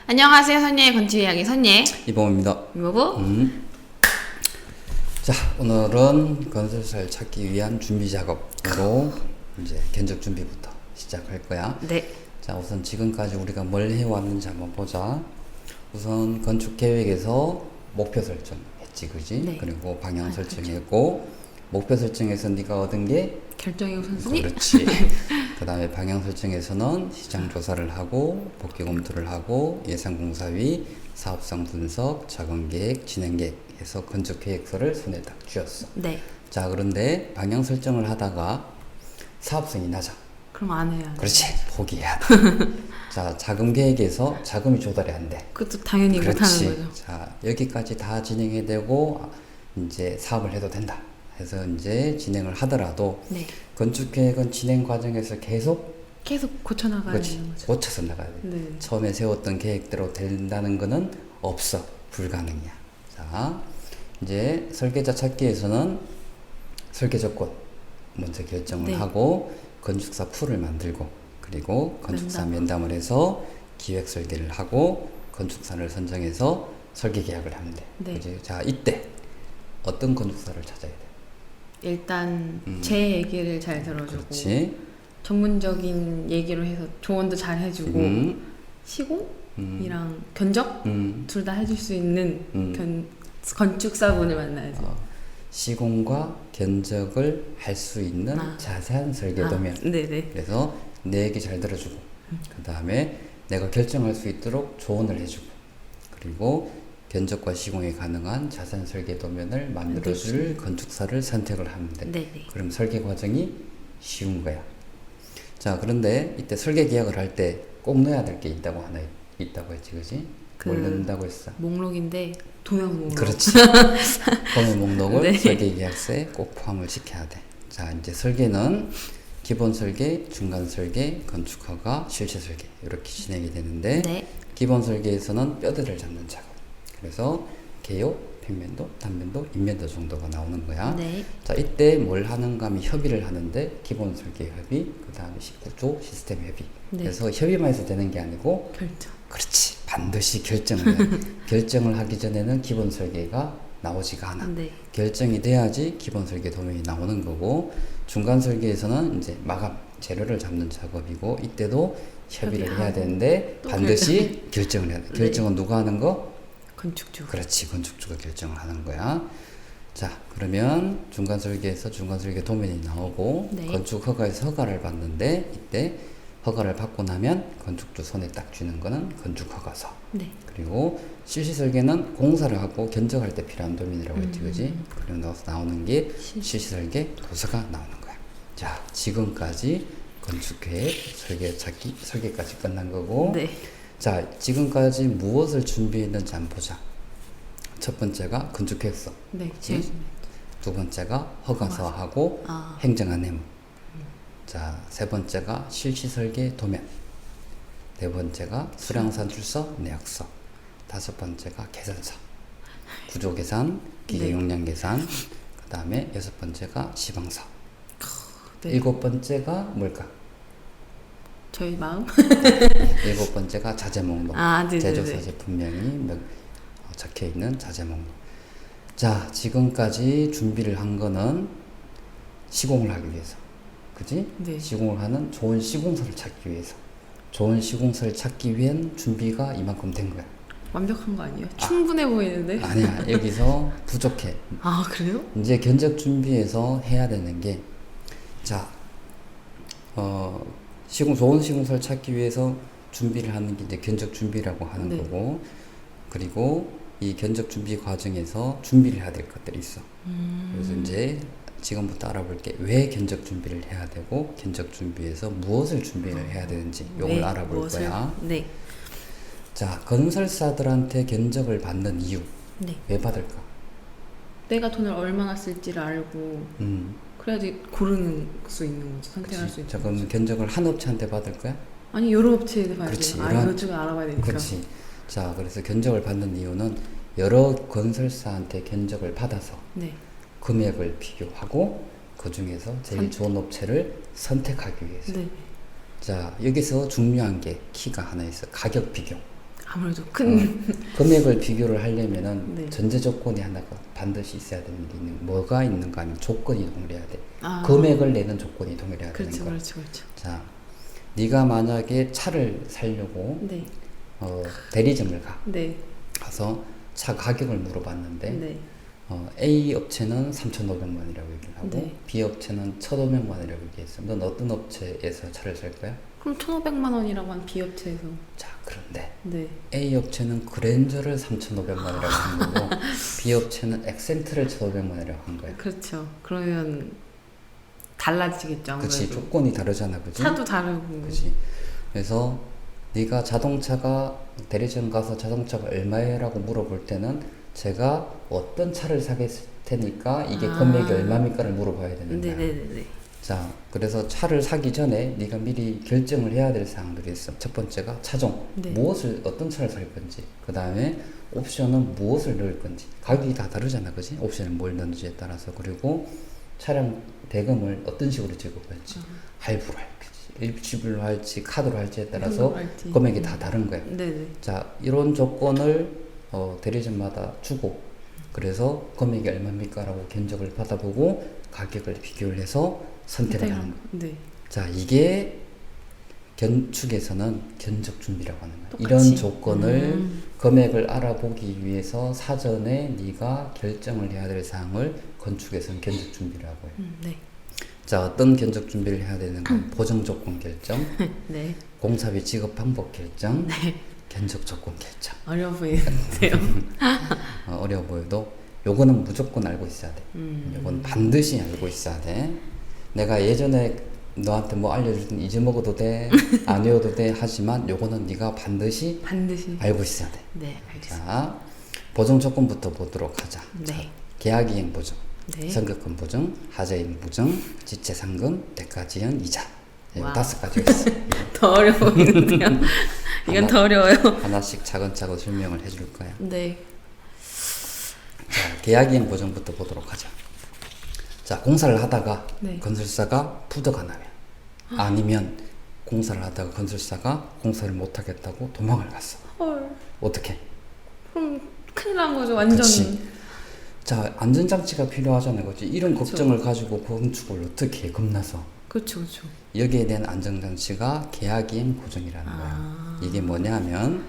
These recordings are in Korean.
안녕하세요. 선예의 건축 이야기 선예 이범입니다. 이모부. 자, 오늘은 건설사를 찾기 위한 준비 작업으로 이제 견적 준비부터 시작할 거야. 네. 자, 우선 지금까지 우리가 뭘 해왔는지 한번 보자. 우선 건축 계획에서 목표 설정했지, 그지? 네. 그리고 방향 설정했고, 목표 설정에서 네가 얻은 게 결정의 우선순위. 그렇지. 그 다음에 방향 설정에서는 시장 조사를 하고 복귀 검토를 하고 예산 공사위, 사업성 분석, 자금 계획, 진행 계획 해서 건축 계획서를 손에 딱 쥐었어. 네. 자, 그런데 방향 설정을 하다가 사업성이 낮아. 그럼 안 해야 돼. 그렇지. 포기해야 돼. 자, 자금 계획에서 자금이 조달이 안 돼. 그것도 당연히 못하는 거죠. 자, 여기까지 다 진행이 되고 이제 사업을 해도 된다. 해서 이제 진행을 하더라도 네. 건축 계획은 진행 과정에서 계속 고쳐나가야 되는 거죠. 고쳐서 나가야 돼. 네. 처음에 세웠던 계획대로 된다는 거는 없어. 불가능이야. 자, 이제 설계자 찾기에서는 설계 조건 먼저 결정을 네. 하고 건축사 풀을 만들고 그리고 건축사 면담을 해서 기획 설계를 하고 건축사를 선정해서 설계 계약을 하면 돼. 네. 그지? 자, 이때 어떤 건축사를 찾아야 돼? 일단 제 얘기를 잘 들어주고 그렇지. 전문적인 얘기로 해서 조언도 잘 해주고 시공이랑 견적 둘 다 해줄 수 있는 건축사분을 만나야죠. 시공과 견적을 할 수 있는 자세한 설계도면. 네네. 그래서 내 얘기 잘 들어주고 그 다음에 내가 결정할 수 있도록 조언을 해주고 그리고 견적과 시공이 가능한 자세한 설계도면을 만들어줄 건축사를 선택을 하면 돼. 네네. 그럼 설계 과정이 쉬운 거야. 자, 그런데 이때 설계 계약을 할 때 꼭 넣어야 될 게 있다고 하나 있다고 했지, 그지? 뭘 넣는다고 했어? 목록인데 도면 목록. 그렇지. 도면 목록을 네. 설계 계약서에 꼭 포함을 시켜야 돼. 자, 이제 설계는 기본 설계, 중간 설계, 건축 허가, 실체 설계 이렇게 진행이 되는데 네. 기본 설계에서는 뼈대를 잡는 작업. 그래서 개요, 평면도, 단면도, 인면도 정도가 나오는 거야. 네. 자, 이때 뭘 하는가 하면 협의를 하는데 기본 설계 협의, 그 다음에 19조 시스템 협의. 네. 그래서 협의만 해서 되는 게 아니고 결정. 그렇지. 반드시 결정을 해. 결정을 하기 전에는 기본 설계가 나오지가 않아. 네. 결정이 돼야지 기본 설계 도면이 나오는 거고 중간 설계에서는 이제 마감 재료를 잡는 작업이고 이때도 협의를 해야 되는데 반드시 결정을 해야 돼. 네. 결정은 누가 하는 거? 건축주. 그렇지. 건축주가 결정을 하는 거야. 자, 그러면 중간 설계에서 중간 설계 도면이 나오고 네. 건축 허가에서 허가를 받는데 이때 허가를 받고 나면 건축주 손에 딱 쥐는 거는 건축 허가서. 네. 그리고 실시 설계는 공사를 하고 견적할 때 필요한 도면이라고 했지, 그지? 그리고 나서 나오는 게 실시 설계 도서가 나오는 거야. 자, 지금까지 건축 계획, 설계 찾기, 설계까지 끝난 거고. 네. 자, 지금까지 무엇을 준비했는지 한번 보자. 첫 번째가 건축 계획서. 네. 그치? 두 번째가 허가서하고 행정안 내무. 자, 세 번째가 실시 설계 도면. 네 번째가 수량 산출서 내역서. 다섯 번째가 계산서. 구조 계산, 기계 용량 계산. 그 다음에 여섯 번째가 시방서. 네. 일곱 번째가 뭘까? 저희 마음? 일곱 번째가 자재 목록. 네네네. 제조사 제품명이 적혀 있는 자재 목록. 자, 지금까지 준비를 한 거는 시공을 하기 위해서. 그지? 네. 시공을 하는 좋은 시공서를 찾기 위해서. 좋은 시공서를 찾기 위한 준비가 이만큼 된 거야. 완벽한 거 아니에요? 충분해 보이는데? 아니야. 여기서 부족해. 그래요? 이제 견적 준비에서 해야 되는 게, 자, 좋은 시공서를 찾기 위해서 준비를 하는 게 이제 견적 준비라고 하는 네. 거고, 그리고 이 견적 준비 과정에서 준비를 해야 될 것들이 있어. 그래서 이제 지금부터 알아볼 게 왜 견적 준비를 해야 되고, 견적 준비에서 무엇을 준비를 해야 되는지 요걸 알아볼 거야. 네. 자, 건설사들한테 견적을 받는 이유. 네. 왜 받을까? 내가 돈을 얼마나 쓸지를 알고 그래야지 고르는 수 있는 거죠. 선택할 수 있는 자, 그럼 견적을 한 업체한테 받을 거야? 아니 여러 업체에 봐야 그렇지. 돼요. 이것저것 알아봐야 되니까. 그렇지. 자, 그래서 견적을 받는 이유는 여러 건설사한테 견적을 받아서 네. 금액을 비교하고 그 중에서 제일 좋은 업체를 선택하기 위해서. 네. 자, 여기서 중요한 게 키가 하나 있어. 가격 비교. 아무래도 큰 금액을 비교를 하려면은 네. 전제 조건이 하나가 반드시 있어야 되는 게 뭐가 있는가 하면 조건이 동일해야 돼. 아. 금액을 내는 조건이 동일해야 되는 그렇죠, 거야. 그렇죠, 그렇죠. 자, 네가 만약에 차를 사려고 네, 대리점을 가. 네, 가서 차 가격을 물어봤는데 네, A 업체는 3,500만 원이라고 얘기를 하고 네. B 업체는 1,500만 원이라고 얘기했어. 넌 어떤 업체에서 차를 살 거야? 그럼 1,500만 원이라고 한 비업체에서. 자, 그런데 네. A 업체는 그랜저를 3,500만 원이라고 한 거고 B 업체는 엑센트를 1,500만 원이라고 한 거야. 그렇죠. 그러면 달라지겠죠, 아무래도. 그치, 조건이 다르잖아, 그치? 차도 다르고. 그치. 그래서 네가 자동차가 대리점 가서 자동차가 얼마예라고 물어볼 때는 제가 어떤 차를 사겠을 테니까 이게 금액이 얼마입니까를 물어봐야 되는 거야. 네네네. 자, 그래서 차를 사기 전에 네가 미리 결정을 해야 될 사항들이 있어. 첫 번째가 차종, 네. 어떤 차를 살 건지. 그 다음에 옵션은 무엇을 넣을 건지. 가격이 다 다르잖아, 그지? 옵션을 뭘 넣는지에 따라서. 그리고 차량 대금을 어떤 식으로 지급할지. 할부로 할지, 일시불로 할지, 카드로 할지에 따라서 할지. 금액이 다 다른 거야. 네네. 자, 이런 조건을 대리점마다 주고, 그래서 금액이 얼마입니까? 라고 견적을 받아보고 가격을 비교를 해서 선택을 하는 거예요. 네. 자, 이게 건축에서는 견적 준비라고 하는 거예요. 똑같이. 이런 조건을 금액을 알아보기 위해서 사전에 네가 결정을 해야 될 사항을 건축에서는 견적 준비라고 해요. 네. 자, 어떤 견적 준비를 해야 되는가? 보정 조건 결정, 네. 공사비 지급 방법 결정, 견적 조건 결정. 어려워 보이는데요. 어려워 보여도 요거는 무조건 알고 있어야 돼. 요건 반드시 알고 있어야 돼. 내가 예전에 너한테 뭐 알려주든 잊어먹어도 돼, 안 외워도 돼 하지만 요거는 네가 반드시 알고 있어야 돼. 네, 알겠습니다. 자, 보정 조건부터 보도록 하자. 네. 자, 계약이행 보정, 네. 선급금 보정, 하자임 보정, 지체 상금, 대가 지연, 이자. 와우. 5가지가 있어. 더 어려워 보이는데요. 이건 더 어려워요. 하나씩 차근차근 설명을 해줄 거야. 네. 자, 계약이행 보정부터 보도록 하자. 자, 공사를 하다가 네. 건설사가 부도가 나면, 아니면 공사를 하다가 건설사가 공사를 못 하겠다고 도망을 갔어. 헐. 어떻게? 그럼 큰일 난 거죠, 완전. 그치. 자, 안전장치가 필요하잖아요, 그치? 이런 그쵸. 걱정을 가지고 건축을 어떻게 해, 겁나서. 그렇죠, 그렇죠. 여기에 대한 안전장치가 계약이행 보정이라는 거야. 이게 뭐냐면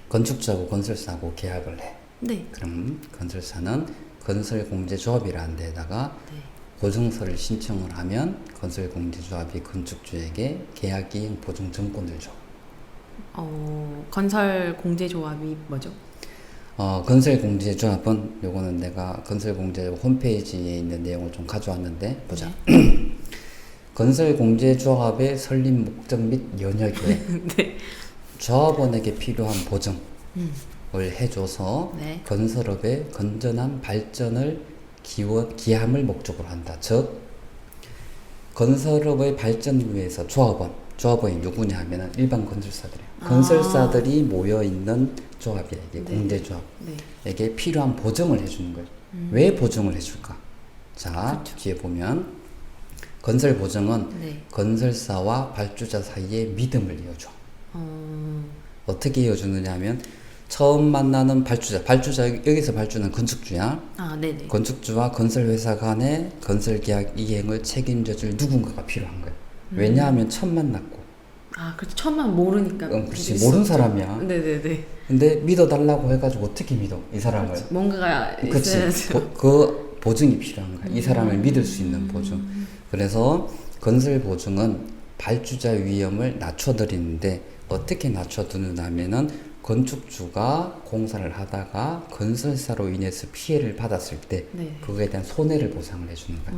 건축주하고 건설사하고 계약을 해. 네. 그럼 건설사는 건설공제조합이라는 데다가 네. 보증서를 신청을 하면 건설공제조합이 건축주에게 계약이행 보증 정권을 줘. 건설 공제조합이 뭐죠? 건설공제조합은 요거는 내가 건설공제조합 홈페이지에 있는 내용을 좀 가져왔는데 보자. 건설공제조합의 설립 목적 및 연역에 네. 조합원에게 필요한 보증을 해줘서 네. 건설업의 건전한 발전을 기함을 목적으로 한다. 즉 건설업의 발전을 위해서 조합원이 누구냐 하면은 일반 건설사들이야. 건설사들이 모여 있는 조합이야. 이게 네. 공제조합에게 네. 필요한 보증을 해주는 거예요. 왜 보증을 해줄까? 자, 그쵸. 뒤에 보면 건설 보증은 네. 건설사와 발주자 사이에 믿음을 이어줘. 어떻게 이어주느냐 하면 처음 만나는 발주자 여기서 발주는 건축주야. 아, 네네. 건축주와 건설회사 간의 건설계약 이행을 책임져줄 누군가가 필요한 거야. 왜냐하면 처음 만났고. 아, 그렇죠. 처음만 모르니까. 그렇지. 모르는 사람이야. 네네네. 근데 믿어달라고 해가지고 어떻게 믿어 이 사람을? 그렇죠. 뭔가가 그치. 있어야죠. 그 보증이 필요한 거야. 이 사람을 믿을 수 있는 보증. 그래서 건설 보증은 발주자 위험을 낮춰드리는데 어떻게 낮춰두느냐 하면은 건축주가 공사를 하다가 건설사로 인해서 피해를 받았을 때 네. 그거에 대한 손해를 보상을 해주는 거야.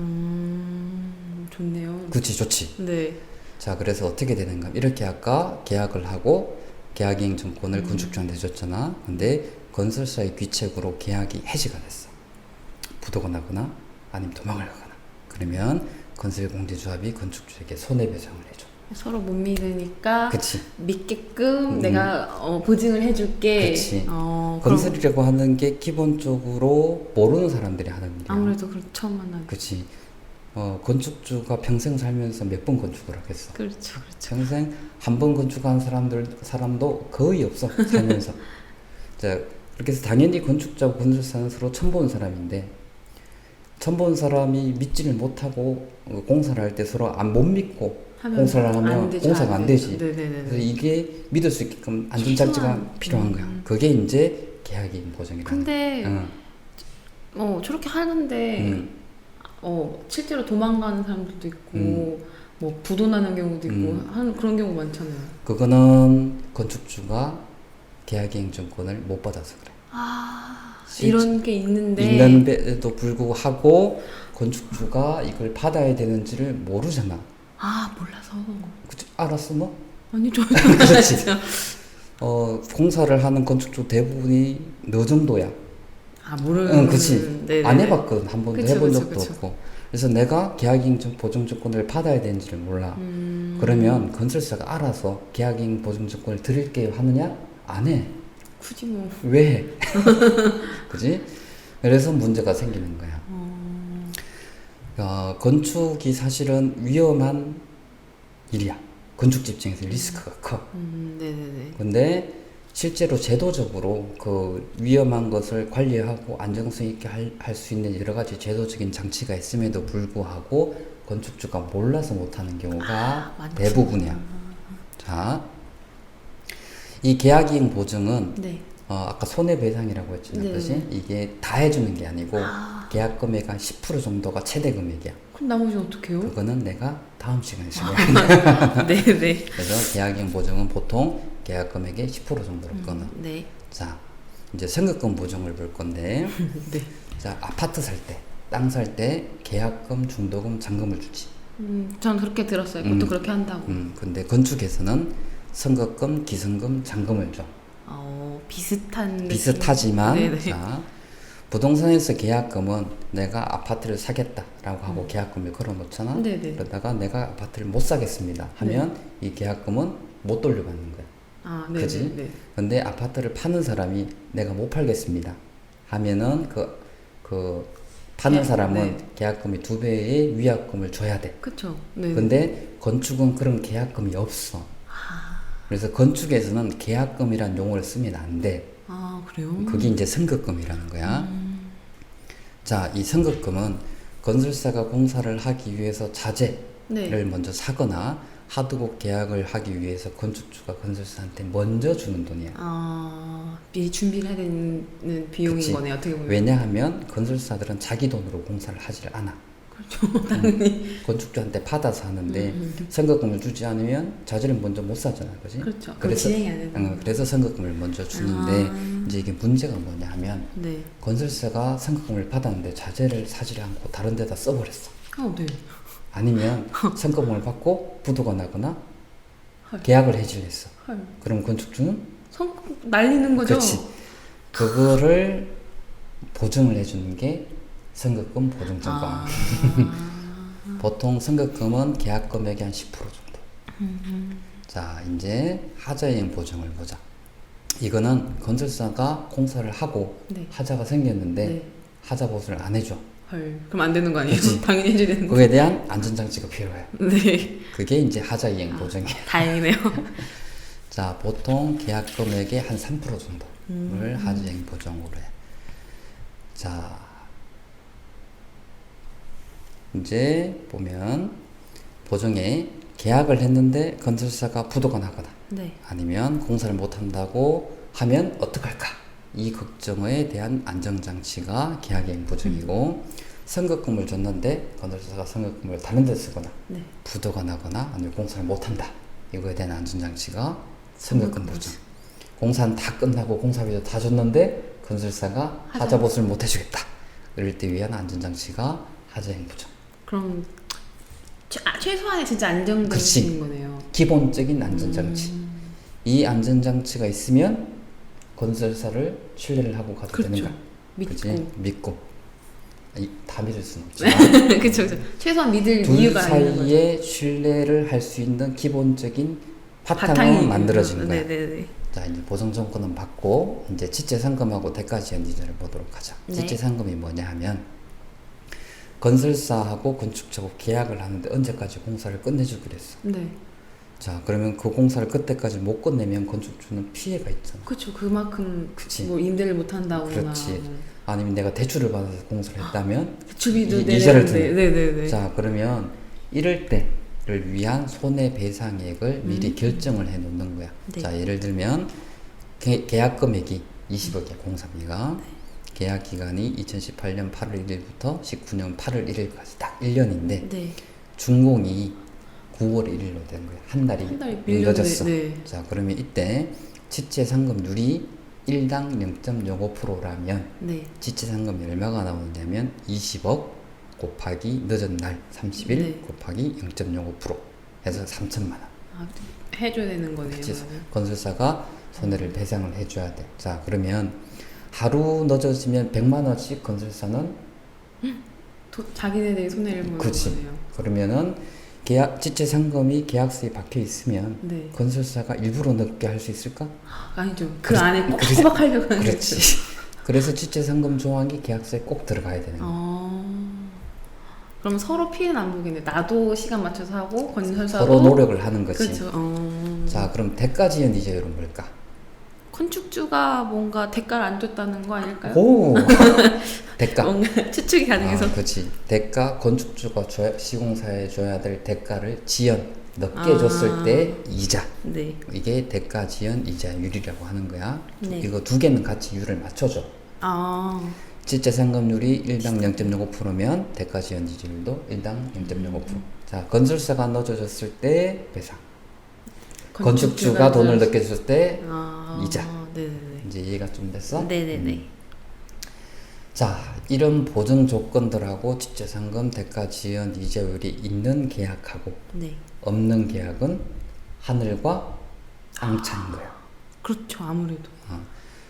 좋네요. 그치, 좋지. 네. 자, 그래서 어떻게 되는가? 이렇게 아까 계약을 하고 계약이행 정권을 건축주한테 줬잖아. 근데 건설사의 귀책으로 계약이 해지가 됐어. 부도가 나거나 아니면 도망을 가거나. 그러면 건설공제조합이 건축주에게 손해배상을 해줘. 서로 못 믿으니까 그치. 믿게끔 내가 보증을 해줄게. 그치. 그럼 건설이라고 하는 게 기본적으로 모르는 사람들이 하는 일이야. 아무래도 처음 만나는. 그치. 건축주가 평생 살면서 몇 번 건축을 하겠어. 그렇죠. 평생 한 번 건축한 사람도 거의 없어 살면서. 자, 그렇게 해서 당연히 건축자와 건설사는 서로 처음 본 사람인데, 처음 본 사람이 믿지를 못하고 공사를 할 때 서로 못 믿고 공사를 하면 공사가 안 되지. 그래서 이게 믿을 수 있게끔 안전장치가 필요한 거야. 그게 이제 계약이익 보증이라는. 근데 저렇게 하는데 실제로 도망가는 사람들도 있고 뭐 부도나는 경우도 있고 그런 경우 많잖아요. 그거는 건축주가 계약이행증권을 못 받아서 그래. 이런 게 있는데도 불구하고 건축주가 이걸 받아야 되는지를 모르잖아. 몰라서. 그치? 알았어 뭐? 아니 저 그렇지. 공사를 하는 건축주 대부분이 너 정도야. 모르는. 그치. 네네네. 안 해봤거든. 한 번도 해본 적도 그쵸. 없고. 그래서 내가 계약이행 보증증권을 받아야 되는지를 몰라. 그러면 건설사가 알아서 계약이행 보증증권을 드릴게요 하느냐? 안 해. 굳이 뭐. 왜 해? 그지? 그래서 문제가 생기는 거야. 건축이 사실은 위험한 일이야. 건축집 입장에서 리스크가 커. 네네네. 근데 실제로 제도적으로 그 위험한 것을 관리하고 안정성 있게 할 수 있는 여러 가지 제도적인 장치가 있음에도 불구하고 건축주가 몰라서 못하는 경우가 대부분이야. 자, 이 계약이익 보증은 아까 손해배상이라고 했잖아요. 그렇지? 이게 다 해주는 게 아니고 계약 금액 한 10% 정도가 최대 금액이야. 그럼 나머지는 어떻게 해요? 그거는 내가 다음 시간에 설명할게. 네네. 그래서 계약이익 보증은 보통 계약 금액의 10% 정도로 끊어. 자, 이제 선급금 보증을 볼 건데, 자, 아파트 살 때, 땅 살 때 계약금, 중도금, 잔금을 주지. 전 그렇게 들었어요. 보통 그렇게 한다고. 근데 건축에서는 선급금, 기승금, 잔금을 줘. 비슷하지만, 자, 부동산에서 계약금은 내가 아파트를 사겠다라고 하고 계약금을 걸어놓잖아. 그러다가 내가 아파트를 못 사겠습니다 하면 이 계약금은 못 돌려받는 거야. 그지? 근데 아파트를 파는 사람이 내가 못 팔겠습니다 하면은 그 파는 사람은 계약금이 2배의 위약금을 줘야 돼. 그쵸. 근데 건축은 그런 계약금이 없어. 그래서 건축에서는 계약금이란 용어를 쓰면 안 돼. 그래요? 그게 이제 선급금이라는 거야. 자, 이 선급금은 건설사가 공사를 하기 위해서 자재를 먼저 사거나 하드복 계약을 하기 위해서 건축주가 건설사한테 먼저 주는 돈이야. 미리 준비를 해야 되는 비용인 그치. 거네, 어떻게 보면. 왜냐하면 건설사들은 자기 돈으로 공사를 하질 않아. 그렇죠, 당연히. 건축주한테 받아서 하는데 선급금을 주지 않으면 자재를 먼저 못 사잖아, 그지? 그렇죠. 그래서 진행이 안 되는. 그래서 선급금을 먼저 주는데 이제 이게 문제가 뭐냐 하면 건설사가 선급금을 받았는데 자재를 사지 않고 다른 데다 써버렸어. 아니면 선급금을 받고 부도가 나거나 계약을 해지했어. 그럼 건축주는 날리는 거죠? 그렇지. 그거를 보증을 해주는 게 선급금 보증증권. 보통 선급금은 계약 금액의 한 10% 정도. 자, 이제 하자이행 보증을 보자. 이거는 건설사가 공사를 하고 하자가 생겼는데 하자 보수를 안 해줘. 그럼 안 되는 거 아니에요? 당연히 해줘야 되는 거. 그에 대한 안전장치가 필요해. 그게 이제 하자이행 보증이에요. 다행이네요. 자, 보통 계약 금액의 한 3% 정도를 하자이행 보증으로 해. 자, 이제 보면 보증에 계약을 했는데 건설사가 부도가 나거나 아니면 공사를 못한다고 하면 어떡할까? 이 걱정에 대한 안정장치가 계약이행 보증이고 선급금을 줬는데 건설사가 선급금을 다른 데 쓰거나 부도가 나거나 아니면 공사를 못한다. 이거에 대한 안전장치가 선급금 보증. 공사는 다 끝나고 공사비도 다 줬는데 건설사가 하자 보수를 못 해주겠다. 이럴 때 위한 안전장치가 하자이행 보증. 그럼 최소한의 진짜 안정장치인 거네요. 기본적인 안전장치. 이 안전장치가 있으면 건설사를 신뢰를 하고 가도 되는 거야. 믿고. 다 믿을 수는 없지만 그쵸. 최소한 믿을 둘 이유가 있는 거죠. 사이에 신뢰를 할 수 있는 기본적인 바탕은 만들어진 거야. 자, 이제 보증증권은 받고 이제 지체상금하고 대가지연이자를 보도록 하자. 지체상금이 뭐냐 하면 건설사하고 건축주하고 계약을 하는데 언제까지 공사를 끝내주기로 했어. 네. 자, 그러면 그 공사를 그때까지 못 끝내면 건축주는 피해가 있잖아. 그렇죠. 그만큼 그치. 뭐 임대를 못 한다거나. 그렇지. 아니면 내가 대출을 받아서 공사를 했다면 주비도 이자를 내는데. 주는. 네네네. 자, 그러면 이럴 때를 위한 손해배상액을 미리 결정을 해 놓는 거야. 네. 자, 예를 들면 계약 금액이 20억이야, 공사비가. 계약 기간이 2018년 8월 1일부터 19년 8월 1일까지 딱 1년인데 네. 준공이 9월 1일로 된 거야. 한 달이 늦어졌어. 네. 자, 그러면 이때 지체상금률이 1당 0.05%라면 네. 지체상금이 얼마가 나오냐면 20억 곱하기 늦은 날 30일 네. 곱하기 0.05% 해서 3천만 원. 아, 해줘야 되는 거네요. 그치? 그러면. 건설사가 손해를 배상을 해줘야 돼. 자, 그러면 하루 늦어지면 100만 원씩 건설사는 자기네들이 손해를 보는 그치. 거네요. 그러면은 지체상금이 계약서에 박혀 있으면 네. 건설사가 일부러 늦게 할 수 있을까? 아니죠. 그 안에 꼭 소박하려고 하는 그렇지. 거죠. 그래서 지체상금 조항이 계약서에 꼭 들어가야 되는 거야. 그럼 서로 피해는 안 보겠네. 나도 시간 맞춰서 하고 건설사도 서로 노력을 하는 거지. 그렇죠. 자, 그럼 대가지연 이자율은 뭘까? 건축주가 뭔가 대가를 안 줬다는 거 아닐까요? 오, 대가. 뭔가 추측이 가능해서. 그렇지. 대가 건축주가 시공사에 줘야 될 대가를 지연 늦게 줬을 때 이자. 네. 이게 대가 지연 이자율이라고 하는 거야. 네. 이거 두 개는 같이 율을 맞춰줘. 지체상금률이 1당 0.05%면 대가 지연 이자율도 1당 0.05%. 자, 건설사가 늦어졌을 때 배상. 건축주가 돈을 늦게 줬을 때 이자. 네네네. 이제 이해가 좀 됐어? 네네네. 자, 이런 보증 조건들하고 지체상금, 대가 지연 이자율이 있는 계약하고 네. 없는 계약은 하늘과 앙차인 거야. 그렇죠. 아무래도.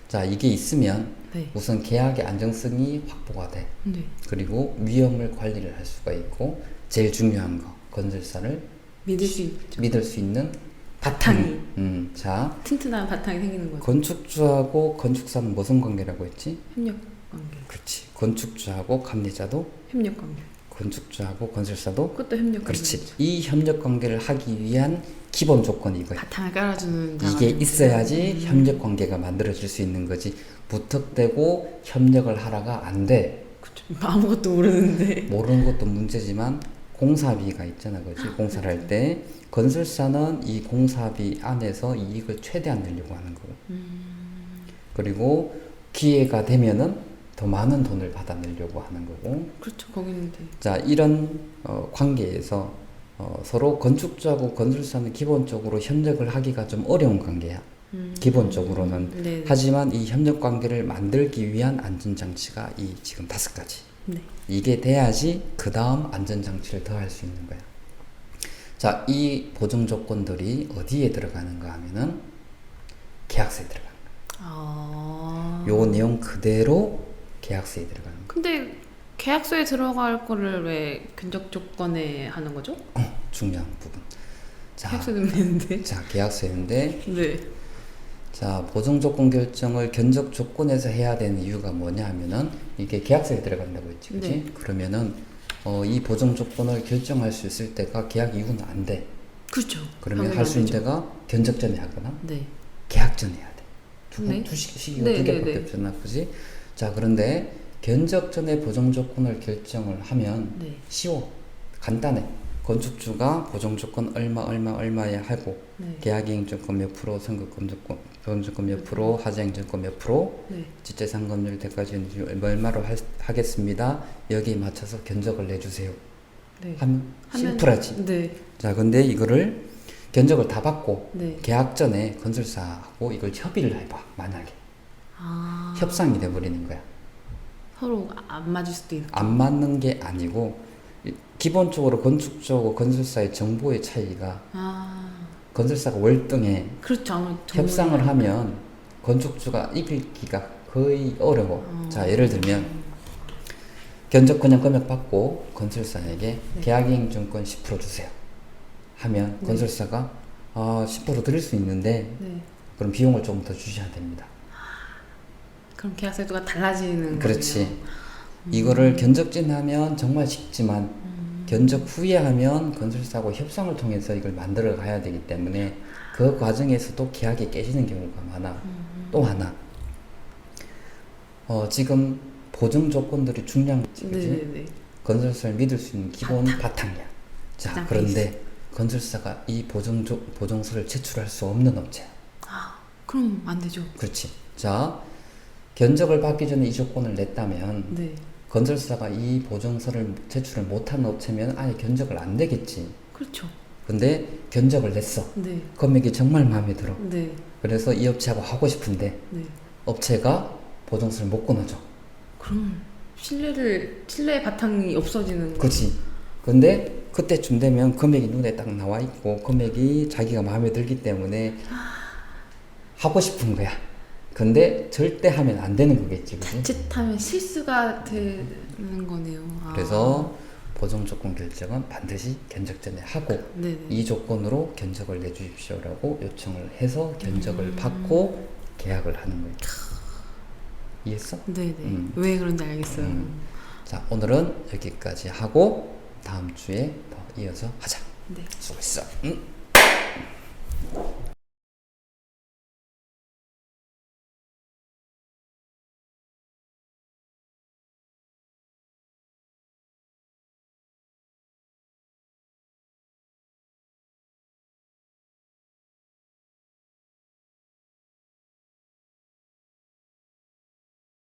자, 이게 있으면 네. 우선 계약의 안정성이 확보가 돼. 네. 그리고 위험을 관리를 할 수가 있고 제일 중요한 거 건설사를 믿을 수 있죠. 믿을 수 있는 바탕이. 자, 튼튼한 바탕이 생기는 거죠. 건축주하고 건축사는 무슨 관계라고 했지? 협력 관계. 그렇지. 건축주하고 감리자도 협력 관계. 건축주하고 건설사도 그것도 협력 관계. 그렇지. 이 협력 관계를 하기 위한 기본 조건이 이거야. 바탕을 깔아주는 이게 있어야지 협력 관계가 만들어질 수 있는 거지. 무턱대고 협력을 하라가 안 돼. 그렇죠. 아무것도 모르는데. 모르는 것도 문제지만 공사비가 있잖아, 그렇지? 공사를 할 때 건설사는 이 공사비 안에서 이익을 최대한 내려고 하는 거고. 그리고 기회가 되면은 더 많은 돈을 받아내려고 하는 거고. 그렇죠. 거기는 돼. 자, 이런 관계에서 서로 건축주하고 건설사는 기본적으로 협력을 하기가 좀 어려운 관계야. 기본적으로는. 네. 하지만 이 협력 관계를 만들기 위한 안전장치가 이 지금 5가지. 네. 이게 돼야지 그 다음 안전장치를 더 할 수 있는 거야. 자, 이 보증 조건들이 어디에 들어가는가 하면은 계약서에 들어가는 거야. 요 내용 그대로 계약서에 들어가는 거야. 근데 계약서에 들어갈 거를 왜 견적 조건에 하는 거죠? 중요한 부분. 자, 계약서에 넣으면 되는데. 자, 계약서인데 네. 자, 보증 조건 결정을 견적 조건에서 해야 되는 이유가 뭐냐 하면은 이게 계약서에 들어간다고 했지, 그치? 네. 그러면은 이 보증 조건을 결정할 수 있을 때가 계약 이후는 안 돼. 그렇죠. 그러면 할 수 있는 때가 견적 전에 하거나 네. 계약 전에 해야 돼. 네. 시기가 네, 두 네, 개밖에 네. 없잖아, 그지? 자, 그런데 견적 전에 보증 조건을 결정을 하면 네. 쉬워, 간단해. 건축주가 보증 조건 얼마에 하고 네. 계약이행정권 몇 프로, 선급금 조건 몇 프로, 하자행정권 몇 프로, 네. 지체상금률 대가지연 얼마로 하겠습니다. 여기에 맞춰서 견적을 내주세요. 네. 하면 심플하지. 네. 자, 근데 이거를 견적을 다 받고 네. 계약 전에 건설사하고 이걸 협의를 해봐. 만약에 협상이 돼버리는 거야. 서로 안 맞을 수도 있고. 안 맞는 게 아니고 기본적으로 건축주하고 건설사의 정보의 차이가 건설사가 월등해. 그렇죠. 아무래도 협상을 하면 건축주가 이기기가 거의 어려워. 자, 예를 들면 견적 그냥 금액 받고 건설사에게 네. 계약이행정권 10% 주세요 하면 네. 건설사가 10% 드릴 수 있는데 네. 그럼 비용을 조금 더 주셔야 됩니다. 그럼 계약서가 달라지는 그렇지. 거네요. 이거를 견적진하면 정말 쉽지만 견적 후에 하면 건설사하고 협상을 통해서 이걸 만들어 가야 되기 때문에 그 과정에서도 계약이 깨지는 경우가 많아. 또 하나, 지금 보증 조건들이 중요한지, 그지? 네네네. 건설사를 믿을 수 있는 기본 바탕이야. 자, 가장 그런데 건설사가 이 보증서를 제출할 수 없는 업체야. 아, 그럼 안 되죠. 그렇지. 자, 견적을 받기 전에 이 조건을 냈다면 네. 건설사가 이 보증서를 제출을 못한 업체면 아예 견적을 안 내겠지. 그렇죠. 근데 견적을 냈어. 네. 금액이 정말 마음에 들어. 네. 그래서 이 업체하고 하고 싶은데 네. 업체가 보증서를 못 끊어줘. 그럼 신뢰의 바탕이 없어지는 거. 그렇지. 근데 그때쯤 되면 금액이 눈에 딱 나와 있고 금액이 자기가 마음에 들기 때문에 하고 싶은 거야. 근데 절대 하면 안 되는 거겠지, 그지? 자칫하면 실수가 되는 거네요. 아. 그래서 보증 조건 결정은 반드시 견적 전에 하고 네네. 이 조건으로 견적을 내주십시오라고 요청을 해서 견적을 받고 계약을 하는 거예요. 이해했어? 네네. 왜 그런지 알겠어요. 자, 오늘은 여기까지 하고 다음 주에 더 이어서 하자. 네. 수고했어.